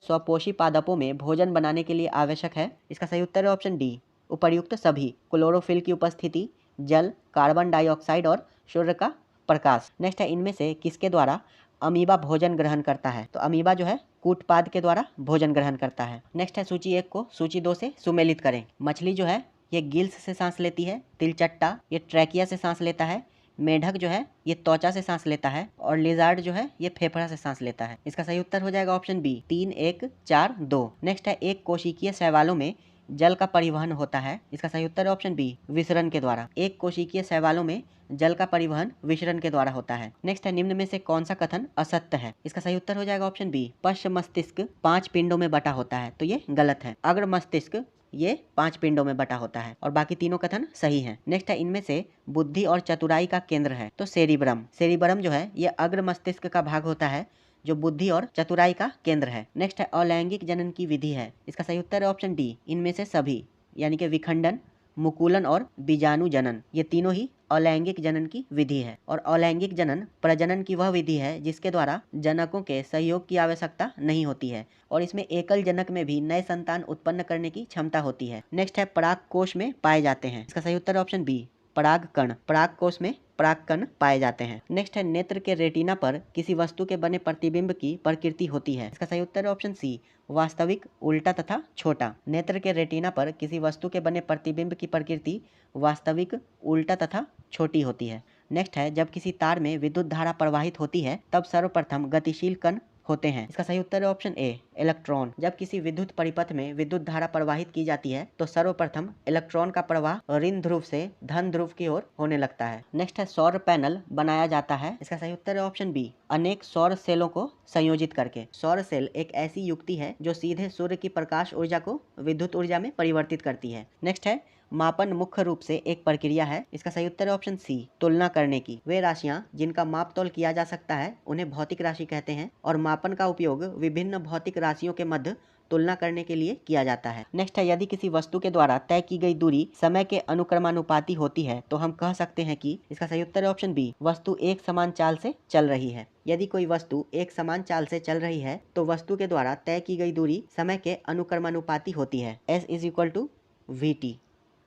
स्वपोषी पादपों में भोजन बनाने के लिए आवश्यक है? इसका सही उत्तर है ऑप्शन डी, उपर्युक्त सभी। क्लोरोफिल की उपस्थिति, जल, कार्बन डाइऑक्साइड और सूर्य का प्रकाश। नेक्स्ट है, इनमें से किसके द्वारा अमीबा भोजन ग्रहण करता है? तो अमीबा जो है कूटपाद के द्वारा भोजन ग्रहण करता है। नेक्स्ट है, सूची 1 को सूची 2 से सुमेलित करें। मछली जो है ये गिल्स से सांस लेती है। तिलचट्टा ये ट्रैकिया से सांस लेता है। मेढक जो है ये त्वचा से सांस लेता है। और लिजार्ड जो है ये फेफड़ा से सांस लेता है। इसका सही उत्तर हो जाएगा ऑप्शन बी, 3, 1, 4, 2। नेक्स्ट है, एक कोशिकीय शैवालों में जल का परिवहन होता है। इसका सही उत्तर है ऑप्शन बी, विसरण के द्वारा। एक कोशिकीय शैवालों में जल का परिवहन विसरण के द्वारा होता है। नेक्स्ट है, निम्न में से कौन सा कथन असत्य है? इसका सही उत्तर हो जाएगा ऑप्शन बी, पश्च मस्तिष्क 5 पिंडों में बटा होता है। तो ये गलत है। अग्र मस्तिष्क ये 5 पिंडों में बटा होता है और बाकी तीनों कथन सही हैं। नेक्स्ट है, इनमें से बुद्धि और चतुराई का केंद्र है? तो सेरिब्रम। सेरिब्रम जो है ये अग्र मस्तिष्क का भाग होता है जो बुद्धि और चतुराई का केंद्र है। नेक्स्ट है, अलैंगिक जनन की विधि है? इसका सही उत्तर है ऑप्शन डी, इनमें से सभी, यानी कि विखंडन, मुकुलन और बीजाणु जनन, ये तीनों ही अलैंगिक जनन की विधि है। और अलैंगिक जनन प्रजनन की वह विधि है जिसके द्वारा जनकों के सहयोग की आवश्यकता नहीं होती है और इसमें एकल जनक में भी नए संतान उत्पन्न करने की क्षमता होती है। नेक्स्ट है, पराग कोश में पाए जाते हैं? इसका सही उत्तर ऑप्शन बी, पराग कण। पराग कोश में पराग कण पाए जाते हैं। नेक्स्ट है, नेत्र के रेटिना पर किसी वस्तु के बने प्रतिबिंब की प्रकृति होती है? इसका सही उत्तर है ऑप्शन सी, वास्तविक, उल्टा तथा छोटा। नेत्र के रेटिना पर किसी वस्तु के बने प्रतिबिंब की प्रकृति वास्तविक, उल्टा तथा छोटी होती है। नेक्स्ट है, जब किसी तार में विद्युत धारा प्रवाहित होती है तब सर्वप्रथम गतिशील कण होते हैं? इसका सही उत्तर है ऑप्शन ए, इलेक्ट्रॉन। जब किसी विद्युत परिपथ में विद्युत धारा प्रवाहित की जाती है तो सर्वप्रथम इलेक्ट्रॉन का प्रवाह ऋण ध्रुव से धन ध्रुव की ओर होने लगता है। नेक्स्ट है, सौर पैनल बनाया जाता है? इसका सही उत्तर है ऑप्शन बी, अनेक सौर सेलों को संयोजित करके। सौर सेल एक ऐसी युक्ति है जो सीधे सूर्य की प्रकाश ऊर्जा को विद्युत ऊर्जा में परिवर्तित करती है। नेक्स्ट है, मापन मुख्य रूप से एक प्रक्रिया है? इसका सही उत्तर है ऑप्शन सी, तुलना करने की। वे राशियां जिनका माप तोल किया जा सकता है उन्हें भौतिक राशि कहते हैं और मापन का उपयोग विभिन्न भौतिक राशियों के मध्य तुलना करने के लिए किया जाता है। नेक्स्ट है, यदि किसी वस्तु के द्वारा तय की गई दूरी समय के अनुक्रमानुपाती होती है तो हम कह सकते हैं कि? इसका सही उत्तर है ऑप्शन बी, वस्तु एक समान चाल से चल रही है। यदि कोई वस्तु एक समान चाल से चल रही है तो वस्तु के द्वारा तय की गई दूरी समय के अनुक्रमानुपाती होती है। S=VT।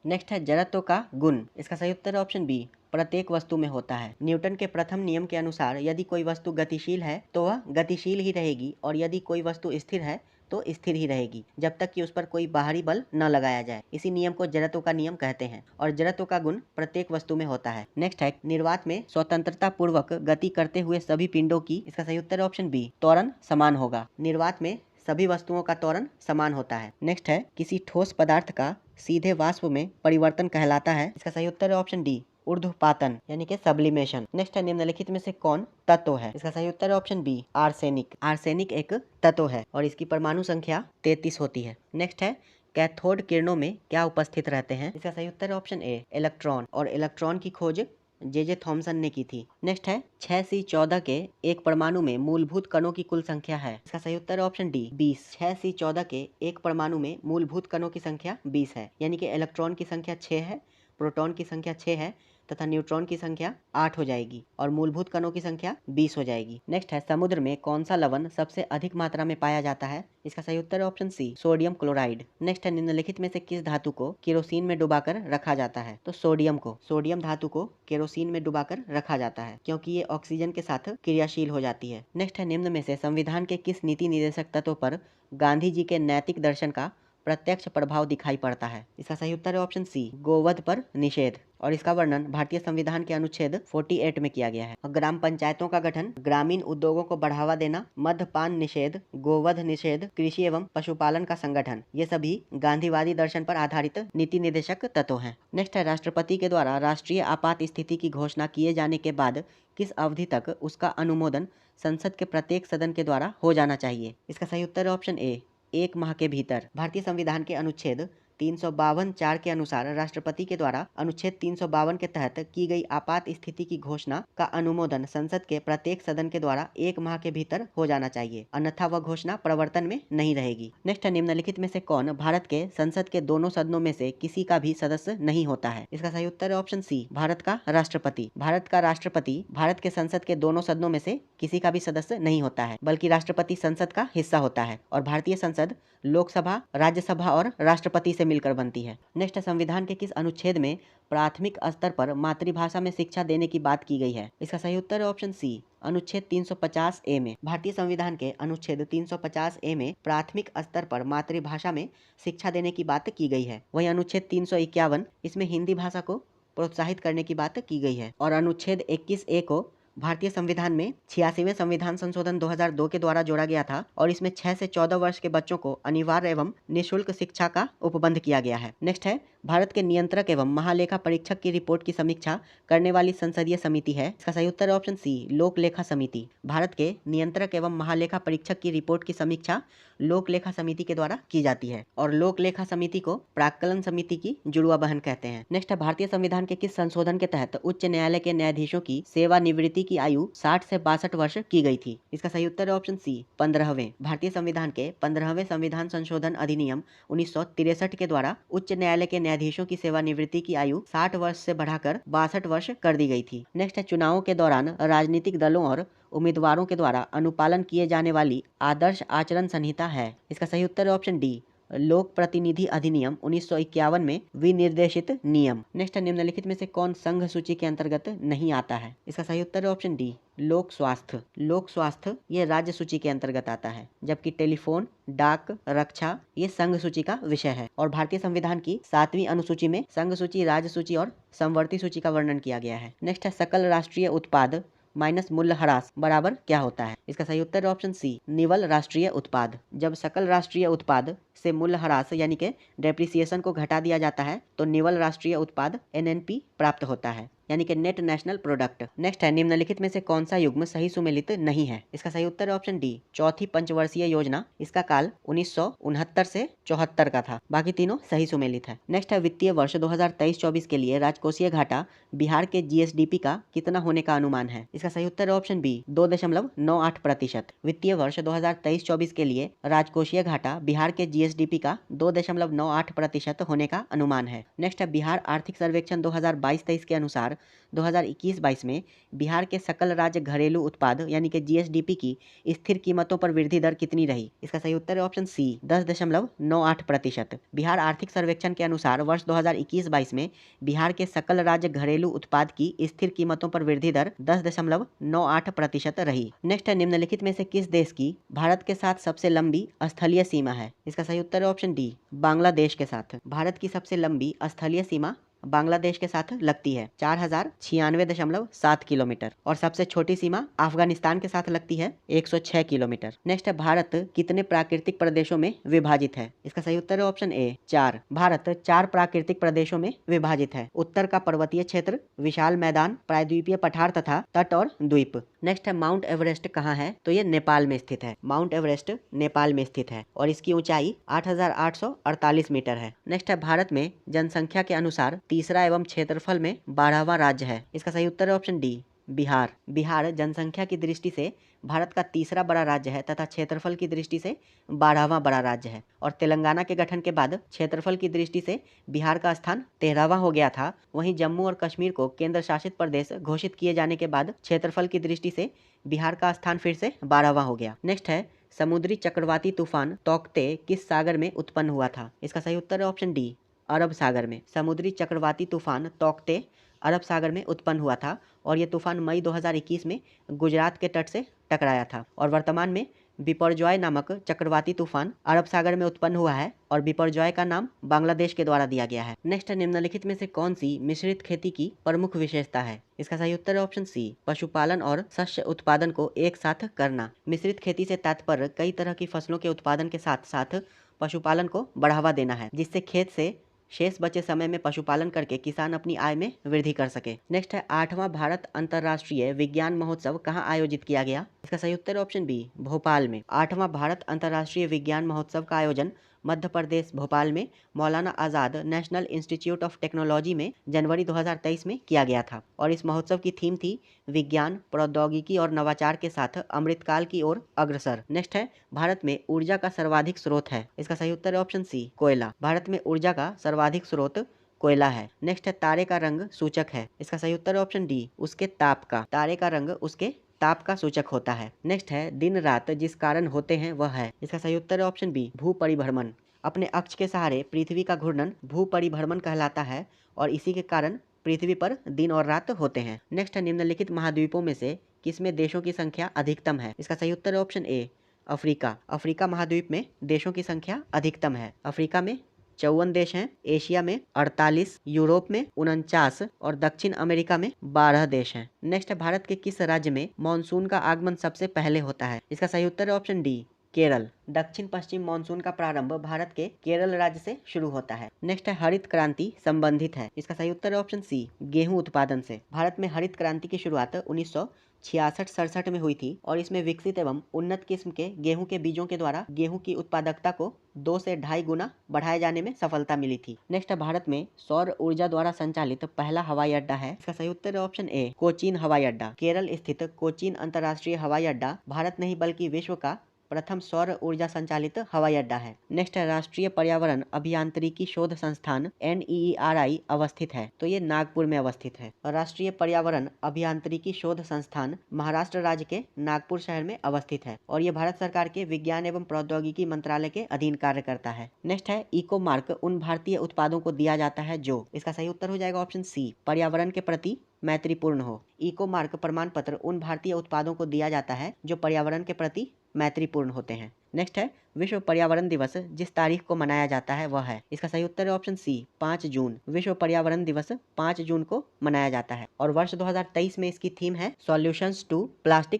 नेक्स्ट है, जड़त्व का गुण? इसका सही उत्तर है ऑप्शन बी, प्रत्येक वस्तु में होता है। न्यूटन के प्रथम नियम के अनुसार यदि कोई वस्तु गतिशील है तो वह गतिशील ही रहेगी और यदि कोई वस्तु स्थिर है तो स्थिर ही रहेगी जब तक कि उस पर कोई बाहरी बल न लगाया जाए। इसी नियम को जड़त्व का नियम कहते हैं और जड़त्व का गुण प्रत्येक वस्तु में होता है। नेक्स्ट है, निर्वात में स्वतंत्रता पूर्वक गति करते हुए सभी पिंडों की? इसका सही उत्तर है ऑप्शन बी, त्वरण समान होगा। निर्वात में सभी वस्तुओं का त्वरण समान होता है। नेक्स्ट है, किसी ठोस पदार्थ का सीधे वाष्प में परिवर्तन कहलाता है? इसका सही उत्तर है ऑप्शन डी, ऊर्ध्वपातन यानी कि सब्लिमेशन। नेक्स्ट है, निम्नलिखित में से कौन तत्व है? इसका सही उत्तर है ऑप्शन बी, आर्सेनिक। आर्सेनिक एक तत्व है और इसकी परमाणु संख्या 33 होती है। नेक्स्ट है, कैथोड किरणों में क्या उपस्थित रहते हैं? इसका सही उत्तर है ऑप्शन ए, इलेक्ट्रॉन। और इलेक्ट्रॉन की खोज जे थॉमसन ने की थी। नेक्स्ट है, 6C14 के एक परमाणु में मूलभूत कणों की कुल संख्या है? इसका सही उत्तर है ऑप्शन डी, 20। 6C14 के एक परमाणु में मूलभूत कणों की संख्या 20 है, यानी कि इलेक्ट्रॉन की संख्या 6 है, प्रोटॉन की संख्या 6 है तथा न्यूट्रॉन की संख्या 8 हो जाएगी और मूलभूत कणों की संख्या 20 हो जाएगी। नेक्स्ट है, समुद्र में कौन सा लवण सबसे अधिक मात्रा में पाया जाता है? इसका सही उत्तर है option C, sodium chloride. Next है, निम्नलिखित में से किस धातु को केरोसिन में डुबाकर रखा जाता है? तो सोडियम को। सोडियम धातु को केरोसिन में डुबाकर रखा जाता है क्योंकि ये ऑक्सीजन के साथ क्रियाशील हो जाती है। नेक्स्ट है, निम्न में से संविधान के किस नीति निर्देशक तत्व पर गांधी जी के नैतिक दर्शन का प्रत्यक्ष प्रभाव दिखाई पड़ता है? इसका सही उत्तर है ऑप्शन सी, गोवध पर निषेध। और इसका वर्णन भारतीय संविधान के अनुच्छेद 48 में किया गया है। ग्राम पंचायतों का गठन, ग्रामीण उद्योगों को बढ़ावा देना, मद्यपान निषेध, गोवध निषेध, कृषि एवं पशुपालन का संगठन, ये सभी गांधीवादी दर्शन पर आधारित नीति निर्देशक तत्व हैं। नेक्स्ट है, राष्ट्रपति के द्वारा राष्ट्रीय आपात स्थिति की घोषणा किए जाने के बाद किस अवधि तक उसका अनुमोदन संसद के प्रत्येक सदन के द्वारा हो जाना चाहिए? इसका सही उत्तर है ऑप्शन ए, 1 माह के भीतर। भारतीय संविधान के अनुच्छेद 352(4) के अनुसार राष्ट्रपति के द्वारा अनुच्छेद 352 के तहत की गई आपात स्थिति की घोषणा का अनुमोदन संसद के प्रत्येक सदन के द्वारा 1 माह के भीतर हो जाना चाहिए, अन्यथा वह घोषणा प्रवर्तन में नहीं रहेगी। नेक्स्ट है, निम्नलिखित में से कौन भारत के संसद के दोनों सदनों में से किसी का भी सदस्य नहीं होता है? इसका सही उत्तर है ऑप्शन सी, भारत का राष्ट्रपति। भारत का राष्ट्रपति भारत के संसद के दोनों सदनों में से किसी का भी सदस्य नहीं होता है, बल्कि राष्ट्रपति संसद का हिस्सा होता है और भारतीय संसद लोकसभा, राज्यसभा और राष्ट्रपति से मिलकर बनती है। नेक्स्ट, संविधान के किस अनुच्छेद में प्राथमिक स्तर पर मातृभाषा में शिक्षा देने की बात की गई है? इसका सही उत्तर है ऑप्शन सी, अनुच्छेद 350 ए में। भारतीय संविधान के अनुच्छेद 350 ए में प्राथमिक स्तर पर मातृभाषा में शिक्षा देने की बात की गई है। वहीं अनुच्छेद 351 इसमें हिंदी भाषा को प्रोत्साहित करने की बात की गई है और अनुच्छेद 21 ए को भारतीय संविधान में 86वें संविधान संशोधन 2002 के द्वारा जोड़ा गया था और इसमें 6 से 14 वर्ष के बच्चों को अनिवार्य एवं निःशुल्क शिक्षा का उपबंध किया गया है। नेक्स्ट है, भारत के नियंत्रक एवं महालेखा परीक्षक की रिपोर्ट की समीक्षा करने वाली संसदीय समिति है? इसका सही उत्तर है ऑप्शन सी, लोक लेखा समिति। भारत के नियंत्रक एवं महालेखा परीक्षक की रिपोर्ट की समीक्षा लोक लेखा समिति के द्वारा की जाती है और लोक लेखा समिति को प्राक्कलन समिति की जुड़वा बहन कहते हैं। नेक्स्ट है, भारतीय संविधान के किस संशोधन के तहत उच्च न्यायालय के न्यायाधीशों की सेवानिवृत्ति की आयु 60 से 62 वर्ष की गई थी? इसका सही उत्तर है ऑप्शन सी, 15वें। भारतीय संविधान के 15वें संविधान संशोधन अधिनियम 1963 के द्वारा उच्च न्यायालय के न्यायाधीशों की सेवानिवृत्ति की आयु 60 वर्ष से बढ़ाकर 62 वर्ष कर दी गई थी। नेक्स्ट है, चुनावों के दौरान राजनीतिक दलों और उम्मीदवारों के द्वारा अनुपालन किए जाने वाली आदर्श आचरण संहिता है? इसका सही उत्तर है ऑप्शन डी, लोक प्रतिनिधि अधिनियम 1951 में विनिर्देशित नियम। नेक्स्ट, निम्नलिखित में से कौन संघ सूची के अंतर्गत नहीं आता है? इसका सही उत्तर है ऑप्शन डी, लोक स्वास्थ्य। लोक स्वास्थ्य ये राज्य सूची के अंतर्गत आता है, जबकि टेलीफोन, डाक, रक्षा ये संघ सूची का विषय है और भारतीय संविधान की 7वीं अनुसूची में संघ सूची, राज्य सूची और समवर्ती सूची का वर्णन किया गया है। नेक्स्ट है, सकल राष्ट्रीय उत्पाद माइनस मूल्यह्रास बराबर क्या होता है? इसका सही उत्तर है ऑप्शन सी, निवल राष्ट्रीय उत्पाद। जब सकल राष्ट्रीय उत्पाद से मूल्यह्रास यानी कि डेप्रिसिएशन को घटा दिया जाता है तो निवल राष्ट्रीय उत्पाद NNP प्राप्त होता है, यानी कि नेट नेशनल प्रोडक्ट। नेक्स्ट है, निम्नलिखित में से कौन सा युग्म सही सुमेलित नहीं है? इसका सही उत्तर है ऑप्शन डी, चौथी पंचवर्षीय योजना। इसका काल 1969 से 74 का था, बाकी तीनों सही सुमेलित है। नेक्स्ट है, वित्तीय वर्ष 2023-24 के लिए राजकोषीय घाटा बिहार के GSDP का कितना होने का अनुमान है? इसका सही उत्तर है ऑप्शन बी, 2.98%। वित्तीय वर्ष 2023-24 के लिए राजकोषीय घाटा बिहार के GSDP का 2.98% होने का अनुमान है। नेक्स्ट है, बिहार आर्थिक सर्वेक्षण 2022-23 के अनुसार 2021-22 में बिहार के सकल राज्य घरेलू उत्पाद यानी कि GSDP की स्थिर कीमतों पर वृद्धि दर कितनी रही? इसका सही उत्तर है ऑप्शन सी, 10.98%। बिहार आर्थिक सर्वेक्षण के अनुसार वर्ष 2021-22 में बिहार के सकल राज्य घरेलू उत्पाद की स्थिर कीमतों पर वृद्धि दर 10.98% रही। नेक्स्ट है, निम्नलिखित में से किस देश की भारत के साथ सबसे लंबी स्थलीय सीमा है? इसका सही उत्तर है ऑप्शन डी, बांग्लादेश के साथ। भारत की सबसे लंबी स्थलीय सीमा बांग्लादेश के साथ लगती है 4096.7 किलोमीटर और सबसे छोटी सीमा अफगानिस्तान के साथ लगती है 106 किलोमीटर। नेक्स्ट है, भारत कितने प्राकृतिक प्रदेशों में विभाजित है? इसका सही उत्तर है ऑप्शन ए, 4। भारत 4 प्राकृतिक प्रदेशों में विभाजित है। उत्तर का पर्वतीय क्षेत्र, विशाल मैदान, प्रायद्वीपीय पठार तथा तट और द्वीप। नेक्स्ट है, माउंट एवरेस्ट कहाँ है? तो ये नेपाल में स्थित है। माउंट एवरेस्ट नेपाल में स्थित है और इसकी ऊंचाई 8848 मीटर है। नेक्स्ट है, भारत में जनसंख्या के अनुसार तीसरा एवं क्षेत्रफल में 12वां राज्य है। इसका सही उत्तर है ऑप्शन डी, बिहार। बिहार जनसंख्या की दृष्टि से भारत का तीसरा बड़ा राज्य है तथा क्षेत्रफल की दृष्टि से 12वां बड़ा राज्य है और तेलंगाना के गठन के बाद क्षेत्रफल की दृष्टि से बिहार का स्थान 13वां हो गया था। वहीं जम्मू और कश्मीर को केंद्र शासित प्रदेश घोषित किए जाने के बाद क्षेत्रफल की दृष्टि से बिहार का स्थान फिर से 12वां हो गया। नेक्स्ट है, समुद्री चक्रवाती तूफान तौकते किस सागर में उत्पन्न हुआ था? इसका सही उत्तर है ऑप्शन डी, अरब सागर में। समुद्री चक्रवाती तूफान तौकते अरब सागर में उत्पन्न हुआ था और ये तूफान मई 2021 में गुजरात के तट से टकराया था और वर्तमान में बिपरजॉय नामक चक्रवाती तूफान अरब सागर में उत्पन्न हुआ है और बिपरजॉय का नाम बांग्लादेश के द्वारा दिया गया है। नेक्स्ट, निम्नलिखित में से कौन सी मिश्रित खेती की प्रमुख विशेषता है? इसका सही उत्तर है ऑप्शन सी, पशुपालन और शस्य उत्पादन को एक साथ करना। मिश्रित खेती से तात्पर्य कई तरह की फसलों के उत्पादन के साथ साथ पशुपालन को बढ़ावा देना है, जिससे खेत से शेष बचे समय में पशुपालन करके किसान अपनी आय में वृद्धि कर सके। नेक्स्ट है, 8वां भारत अंतर्राष्ट्रीय विज्ञान महोत्सव कहाँ आयोजित किया गया? इसका सही उत्तर है ऑप्शन बी, भोपाल में। 8वां भारत अंतर्राष्ट्रीय विज्ञान महोत्सव का आयोजन मध्य प्रदेश भोपाल में मौलाना आज़ाद नेशनल इंस्टीट्यूट ऑफ टेक्नोलॉजी में जनवरी 2023 में किया गया था और इस महोत्सव की थीम थी विज्ञान, प्रौद्योगिकी और नवाचार के साथ अमृतकाल की ओर अग्रसर। नेक्स्ट है, भारत में ऊर्जा का सर्वाधिक स्रोत है। इसका सही उत्तर है ऑप्शन सी, कोयला। भारत में ऊर्जा का सर्वाधिक स्रोत कोयला है। नेक्स्ट है, तारे का रंग सूचक है। इसका सही उत्तर है ऑप्शन डी, उसके ताप का। तारे का रंग उसके ताप का सूचक होता है। नेक्स्ट है, दिन रात जिस कारण होते हैं वह है। इसका सही उत्तर है ऑप्शन बी, भू परिभ्रमण। अपने अक्ष के सहारे पृथ्वी का घूर्णन भू परिभ्रमण कहलाता है और इसी के कारण पृथ्वी पर दिन और रात होते हैं। नेक्स्ट है, निम्नलिखित महाद्वीपों में से किसमें देशों की संख्या अधिकतम है। इसका सही उत्तर है ऑप्शन ए, अफ्रीका। अफ्रीका महाद्वीप में देशों की संख्या अधिकतम है। अफ्रीका में 54 देश हैं, एशिया में 48, यूरोप में 49 और दक्षिण अमेरिका में 12 देश हैं। नेक्स्ट है, भारत के किस राज्य में मानसून का आगमन सबसे पहले होता है। इसका सही उत्तर है ऑप्शन डी, केरल। दक्षिण पश्चिम मानसून का प्रारंभ भारत के केरल राज्य से शुरू होता है। नेक्स्ट है, हरित क्रांति संबंधित है। इसका सही उत्तर है ऑप्शन सी, गेहूं उत्पादन से। भारत में हरित क्रांति की शुरुआत 1966-67 में हुई थी और इसमें विकसित एवं उन्नत किस्म के गेहूं के बीजों के द्वारा गेहूं की उत्पादकता को 2 से 2.5 गुना बढ़ाए जाने में सफलता मिली थी। नेक्स्ट है, भारत में सौर ऊर्जा द्वारा संचालित पहला हवाई अड्डा है। इसका सही उत्तर है ऑप्शन ए, कोचीन हवाई अड्डा। केरल स्थित कोचीन अंतर्राष्ट्रीय हवाई अड्डा भारत नहीं बल्कि विश्व का प्रथम सौर ऊर्जा संचालित हवाई अड्डा है। नेक्स्ट है, राष्ट्रीय पर्यावरण अभियांत्रिकी शोध संस्थान NEERI अवस्थित है, तो ये नागपुर में अवस्थित है। और राष्ट्रीय पर्यावरण अभियांत्रिकी शोध संस्थान महाराष्ट्र राज्य के नागपुर शहर में अवस्थित है और ये भारत सरकार के विज्ञान एवं प्रौद्योगिकी मंत्रालय के अधीन कार्य करता है। नेक्स्ट है, इको मार्क उन भारतीय उत्पादों को दिया जाता है जो। इसका सही उत्तर हो जाएगा ऑप्शन सी, पर्यावरण के प्रति मैत्रीपूर्ण हो। इको मार्क प्रमाण पत्र उन भारतीय उत्पादों को दिया जाता है जो पर्यावरण के प्रति मैत्रीपूर्ण होते हैं। नेक्स्ट है, विश्व पर्यावरण दिवस जिस तारीख को मनाया जाता है वह है। इसका सही उत्तर है ऑप्शन सी, 5 जून। विश्व पर्यावरण दिवस 5 जून को मनाया जाता है और वर्ष 2023 में इसकी थीम है सॉल्यूशंस टू प्लास्टिक